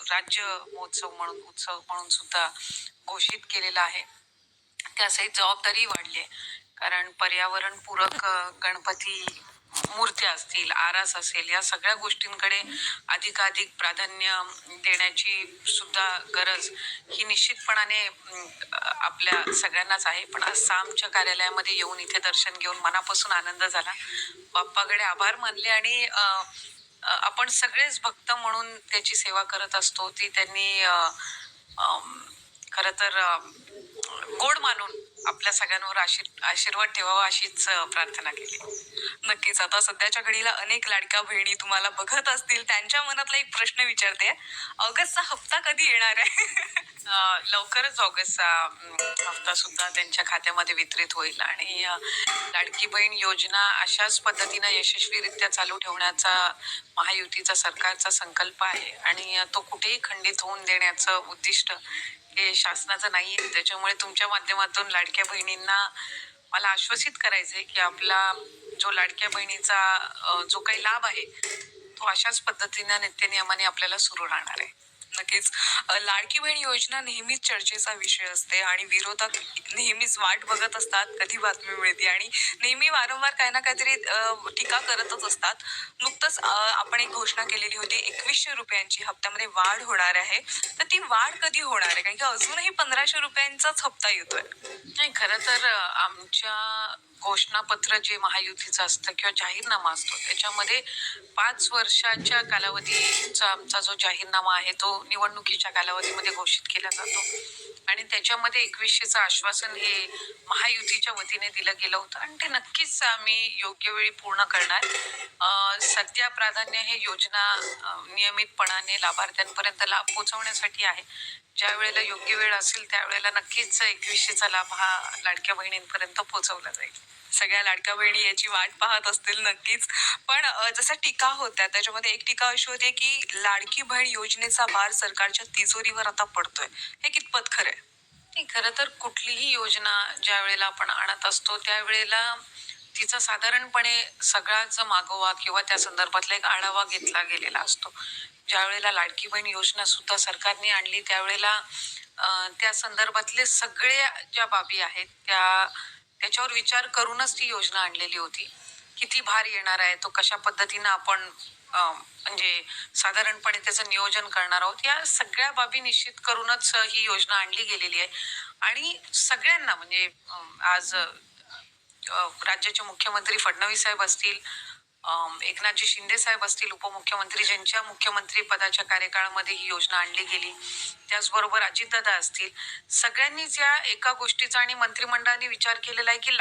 राज्य महोत्सव म्हणून उत्सव म्हणून सुद्धा घोषित केलेला आहे. त्यासहित जबाबदारी वाढली आहे. कारण पर्यावरणपूरक गणपती मूर्त्या असतील, आरास असेल, या सगळ्या गोष्टींकडे अधिकाधिक प्राधान्य देण्याची सुद्धा गरज ही निश्चितपणाने आपल्या सगळ्यांनाच आहे. पण आज सामच्या कार्यालयामध्ये येऊन इथे दर्शन घेऊन मनापासून आनंद झाला. बाप्पाकडे आभार मानले आणि आपण सगळेच भक्त म्हणून त्याची सेवा करत असतो. ती त्यांनी खरं तर गोड मानून आपल्या सगळ्यांवर आशीर्वाद ठेवावा अशीच प्रार्थना केली. नक्कीच. आता सध्याच्या घडीला अनेक लाडक्या बहिणी तुम्हाला बघत असतील, त्यांच्या मनातला एक प्रश्न विचारते. ऑगस्टचा हप्ता कधी येणार आहे? लवकरच ऑगस्टचा हप्ता सुद्धा त्यांच्या खात्यामध्ये वितरित होईल आणि लाडकी बहीण योजना अशाच पद्धतीनं यशस्वीरित्या चालू ठेवण्याचा महायुतीचा सरकारचा संकल्प आहे आणि तो कुठेही खंडित होऊन देण्याचं उद्दिष्ट हे शासनाचं नाही आहे. त्याच्यामुळे तुमच्या माध्यमातून लाडक्या बहिणींना मला आश्वासित करायचंय की आपला जो लाडक्या बहिणीचा जो काही लाभ आहे तो अशाच पद्धतीनं नित्यनियमाने आपल्याला सुरू राहणार आहे. नक्कीच. लाडकी बहीण योजना नेहमीच चर्चेचा विषय असते आणि विरोधक नेहमीच वाट बघत असतात कधी बातमी मिळते आणि नेहमी वारंवार काही ना काहीतरी टीका करतच असतात. नुकतंच आपण एक घोषणा केलेली होती, 2100 रुपयांची हप्त्यामध्ये वाढ होणार आहे. तर ती वाढ कधी होणार आहे? कारण की अजूनही 1500 रुपयांचाच हप्ता येतोय. नाही, खरं तर आमच्या घोषणापत्र जे महायुतीचं असतं किंवा जाहीरनामा असतो त्याच्यामध्ये 5 वर्षाच्या कालावधीचा आमचा जो जाहीरनामा आहे तो निवडणुकीच्या कालावधीमध्ये घोषित केला जातो आणि त्याच्यामध्ये 2100चं आश्वासन हे महायुतीच्या वतीने दिलं गेलं होतं आणि ते नक्कीच आम्ही योग्य वेळी पूर्ण करणार. सध्या प्राधान्य हे योजना नियमितपणाने लाभार्थ्यांपर्यंत लाभ पोहोचवण्यासाठी आहे. ज्या वेळेला योग्य वेळ असेल त्यावेळेला नक्कीच 2100चा लाभ हा लाडक्या बहिणींपर्यंत पोहोचवला जाईल. सगळ्या लाडक्या बहिणी याची वाट पाहत असतील नक्कीच. पण जसं टीका होत्या त्याच्यामध्ये एक टीका अशी होती की लाडकी बहीण योजनेचा भार सरकारच्या तिजोरीवर आता पडतोय. हे कितपत खरंय? नाही, खरं तर कुठलीही योजना ज्या वेळेला आपण आणत असतो त्यावेळेला तिचा साधारणपणे सगळाच मागोवा किंवा त्या संदर्भातला एक आढावा घेतला गेलेला असतो. ज्या वेळेला लाडकी बहीण योजना सुद्धा सरकारने आणली त्यावेळेला त्या संदर्भातले सगळ्या ज्या बाबी आहेत त्याच्यावर विचार करूनच ती योजना आणलेली होती. किती भार येणार आहे, तो कशा पद्धतीनं आपण म्हणजे साधारणपणे त्याचं नियोजन करणार आहोत, या सगळ्या बाबी निश्चित करूनच ही योजना आणली गेलेली आहे. आणि सगळ्यांना म्हणजे आज राज्याचे मुख्यमंत्री फडणवीस साहेब असतील, एकनाथजी शिंदे साहेब असतील उपमुख्यमंत्री, ज्यांच्या मुख्यमंत्री पदाच्या कार्यकाळामध्ये ही योजना आणली गेली, त्याचबरोबर अजितदादा असतील, सगळ्यांनीच या एका गोष्टीचा आणि मंत्रिमंडळाने विचार केलेला आहे की